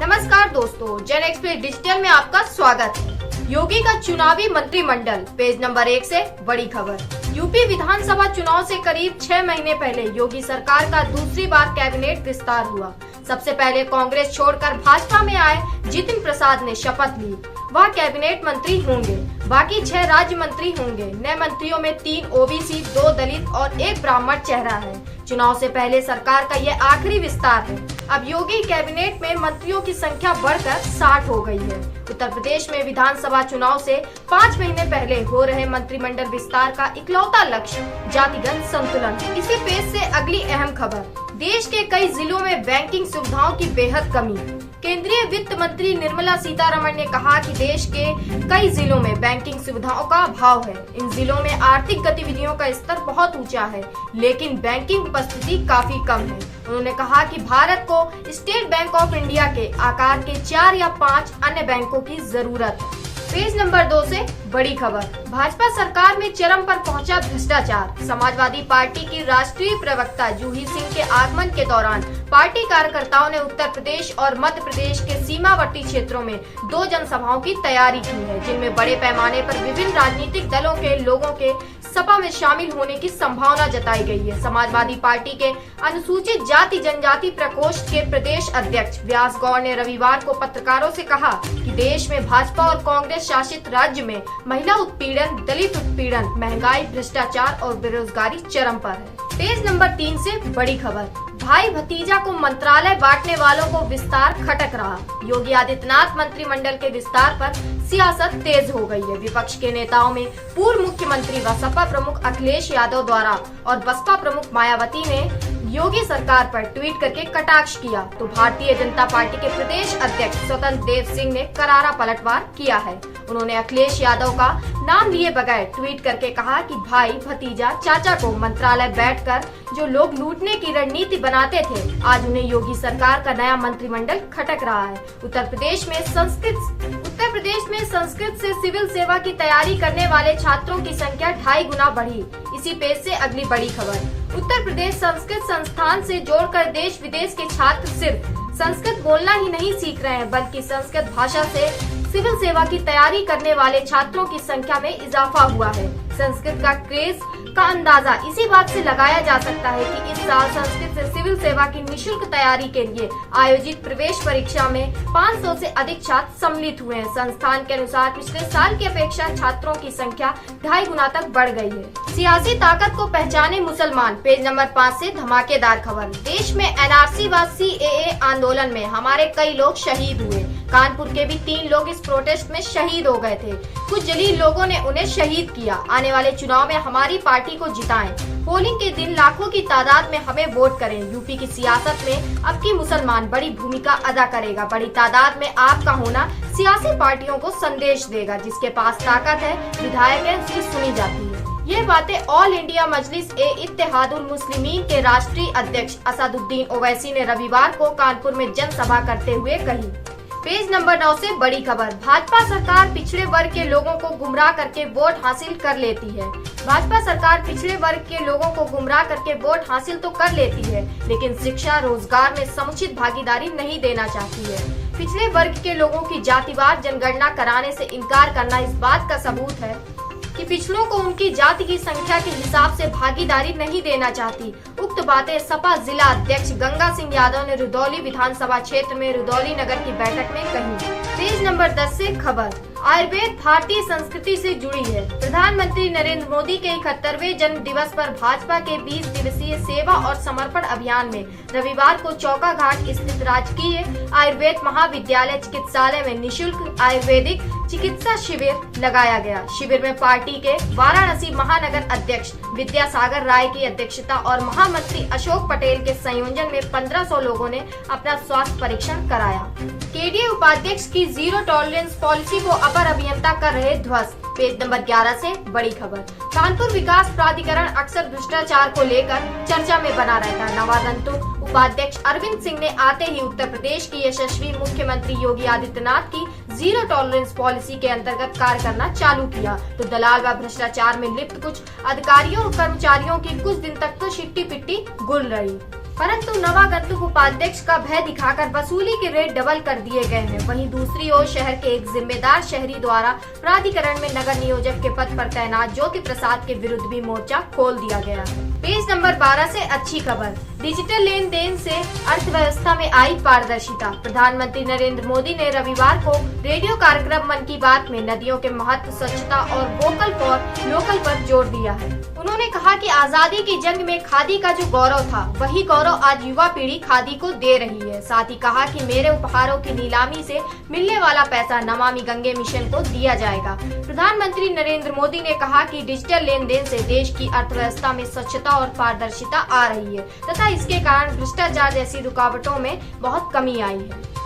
नमस्कार दोस्तों, जन एक्सप्रेस डिजिटल में आपका स्वागत है। योगी का चुनावी मंत्रिमंडल, पेज नंबर 1 से बड़ी खबर। यूपी विधानसभा चुनाव से करीब 6 महीने पहले योगी सरकार का दूसरी बार कैबिनेट विस्तार हुआ। सबसे पहले कांग्रेस छोड़कर भाजपा में आए जितिन प्रसाद ने शपथ ली। वह कैबिनेट मंत्री होंगे, बाकी 6 राज्य मंत्री होंगे। नए मंत्रियों में 3 ओबीसी, 2 दलित और 1 ब्राह्मण चेहरा है। चुनाव से पहले सरकार का यह आखिरी विस्तार है। अब योगी कैबिनेट में मंत्रियों की संख्या बढ़कर 60 हो गई है। उत्तर प्रदेश में विधानसभा चुनाव से 5 महीने पहले हो रहे मंत्रिमंडल विस्तार का इकलौता लक्ष्य जातिगत संतुलन। इसी पेज से अगली अहम खबर, देश के कई जिलों में बैंकिंग सुविधाओं की बेहद कमी। केंद्रीय वित्त मंत्री निर्मला सीतारमण ने कहा कि देश के कई जिलों में बैंकिंग सुविधाओं का अभाव है। इन जिलों में आर्थिक गतिविधियों का स्तर बहुत ऊंचा है, लेकिन बैंकिंग उपस्थिति काफी कम है। उन्होंने कहा कि भारत को स्टेट बैंक ऑफ इंडिया के आकार के 4 या 5 अन्य बैंकों की जरूरत है। पेज नंबर 2 से बड़ी खबर, भाजपा सरकार में चरम पर पहुंचा भ्रष्टाचार। समाजवादी पार्टी की राष्ट्रीय प्रवक्ता जूही सिंह के आगमन के दौरान पार्टी कार्यकर्ताओं ने उत्तर प्रदेश और मध्य प्रदेश के सीमावर्ती क्षेत्रों में 2 जनसभाओं की तैयारी की है, जिनमें बड़े पैमाने पर विभिन्न राजनीतिक दलों के लोगों के सपा में शामिल होने की संभावना जताई गई है। समाजवादी पार्टी के अनुसूचित जाति जनजाति प्रकोष्ठ के प्रदेश अध्यक्ष व्यास गौड़ ने रविवार को पत्रकारों से कहा कि देश में भाजपा और कांग्रेस शासित राज्य में महिला उत्पीड़न, दलित उत्पीड़न, महंगाई, भ्रष्टाचार और बेरोजगारी चरम पर है। पेज नंबर 3 से बड़ी खबर, भाई भतीजा को मंत्रालय बांटने वालों को विस्तार खटक रहा। योगी आदित्यनाथ मंत्रिमंडल के विस्तार पर सियासत तेज हो गई है। विपक्ष के नेताओं में पूर्व मुख्यमंत्री व सपा प्रमुख अखिलेश यादव द्वारा और बसपा प्रमुख मायावती ने योगी सरकार पर ट्वीट करके कटाक्ष किया, तो भारतीय जनता पार्टी के प्रदेश अध्यक्ष स्वतंत्र देव सिंह ने करारा पलटवार किया है। उन्होंने अखिलेश यादव का नाम लिए बगैर ट्वीट करके कहा कि भाई भतीजा चाचा को मंत्रालय बैठकर जो लोग लूटने की रणनीति बनाते थे, आज उन्हें योगी सरकार का नया मंत्रिमंडल खटक रहा है। उत्तर प्रदेश में संस्कृत से सिविल सेवा की तैयारी करने वाले छात्रों की संख्या 2.5 गुना बढ़ी। इसी पेज से अगली बड़ी खबर, उत्तर प्रदेश संस्कृत संस्थान से जोड़कर देश विदेश के छात्र सिर्फ संस्कृत बोलना ही नहीं सीख रहे हैं, बल्कि संस्कृत भाषा से सिविल सेवा की तैयारी करने वाले छात्रों की संख्या में इजाफा हुआ है। संस्कृत का क्रेज का अंदाजा इसी बात से लगाया जा सकता है कि इस साल संस्कृत से सिविल सेवा की निशुल्क तैयारी के लिए आयोजित प्रवेश परीक्षा में 500 से अधिक छात्र सम्मिलित हुए हैं। संस्थान के अनुसार पिछले साल की अपेक्षा छात्रों की संख्या 2.5 गुना तक बढ़ गई है। सियासी ताकत को पहचाने मुसलमान, पेज नंबर 5 से धमाकेदार खबर, देश में एनआरसी व सीएए आंदोलन में हमारे कई लोग शहीद हुए। कानपुर के भी 3 लोग इस प्रोटेस्ट में शहीद हो गए थे। कुछ जलील लोगों ने उन्हें शहीद किया। आने वाले चुनाव में हमारी पार्टी को जिताएं। पोलिंग के दिन लाखों की तादाद में हमें वोट करें। यूपी की सियासत में अब की मुसलमान बड़ी भूमिका अदा करेगा। बड़ी तादाद में आपका होना सियासी पार्टियों को संदेश देगा। जिसके पास ताकत है, विधायक है, उसकी सुनी जाती है। ये बातें ऑल इंडिया मजलिस ए इत्तेहादुल मुस्लिमीन के राष्ट्रीय अध्यक्ष असदुद्दीन ओवैसी ने रविवार को कानपुर में जनसभा करते हुए कही। पेज नंबर 9 से बड़ी खबर, भाजपा सरकार पिछड़े वर्ग के लोगों को गुमराह करके वोट हासिल कर लेती है। भाजपा सरकार पिछड़े वर्ग के लोगों को गुमराह करके वोट हासिल तो कर लेती है, लेकिन शिक्षा, रोजगार में समुचित भागीदारी नहीं देना चाहती है। पिछड़े वर्ग के लोगों की जातिवार जनगणना कराने से इनकार करना इस बात का सबूत है कि पिछड़ों को उनकी जाति की संख्या के हिसाब से भागीदारी नहीं देना चाहती। उक्त बातें सपा जिला अध्यक्ष गंगा सिंह यादव ने रुदौली विधानसभा क्षेत्र में रुदौली नगर की बैठक में कही। पेज नंबर 10 से खबर, आयुर्वेद भारतीय संस्कृति से जुड़ी है। प्रधानमंत्री नरेंद्र मोदी के 71वें जन्म दिवस पर भाजपा के 20 दिवसीय सेवा और समर्पण अभियान में रविवार को चौका घाट स्थित राजकीय आयुर्वेद महाविद्यालय चिकित्सालय में निशुल्क आयुर्वेदिक चिकित्सा शिविर लगाया गया। शिविर में पार्टी के वाराणसी महानगर अध्यक्ष विद्यासागर राय की अध्यक्षता और महामंत्री अशोक पटेल के संयोजन में 1500 लोगों ने अपना स्वास्थ्य परीक्षण कराया। केडीए उपाध्यक्ष की जीरो टॉलरेंस पॉलिसी को अपर अभियंता कर रहे ध्वस्त। पेज नंबर 11 से बड़ी खबर, कानपुर विकास प्राधिकरण अक्सर भ्रष्टाचार को लेकर चर्चा में बना रहता है। नवागंतुक उपाध्यक्ष अरविंद सिंह ने आते ही उत्तर प्रदेश की यशस्वी मुख्यमंत्री योगी आदित्यनाथ की जीरो टॉलरेंस पॉलिसी के अंतर्गत कार्य करना चालू किया, तो दलाल व भ्रष्टाचार में लिप्त कुछ अधिकारियों और कर्मचारियों की कुछ दिन तक तो शिट्टी पिट्टी गुल रही। परंतु नवागंतुक उपाध्यक्ष का भय दिखाकर वसूली के रेट डबल कर दिए गए हैं। वहीं दूसरी ओर शहर के एक जिम्मेदार शहरी द्वारा प्राधिकरण में नगर नियोजक के पद पर तैनात ज्योति प्रसाद के विरुद्ध भी मोर्चा खोल दिया गया है। पेज नंबर 12 से अच्छी खबर। डिजिटल लेन देन से अर्थव्यवस्था में आई पारदर्शिता। प्रधानमंत्री नरेंद्र मोदी ने रविवार को रेडियो कार्यक्रम मन की बात में नदियों के महत्व, स्वच्छता और वोकल फॉर लोकल पर जोर दिया है। उन्होंने कहा कि आजादी की जंग में खादी का जो गौरव था, वही गौरव आज युवा पीढ़ी खादी को दे रही है। साथ ही कहा कि मेरे उपहारों की नीलामी से मिलने वाला पैसा नमामि गंगे मिशन को दिया जाएगा। प्रधानमंत्री नरेंद्र मोदी ने कहा कि डिजिटल लेन देन से देश की अर्थव्यवस्था में स्वच्छता और पारदर्शिता आ रही है तथा इसके कारण भ्रष्टाचार जैसी रुकावटों में बहुत कमी आई है।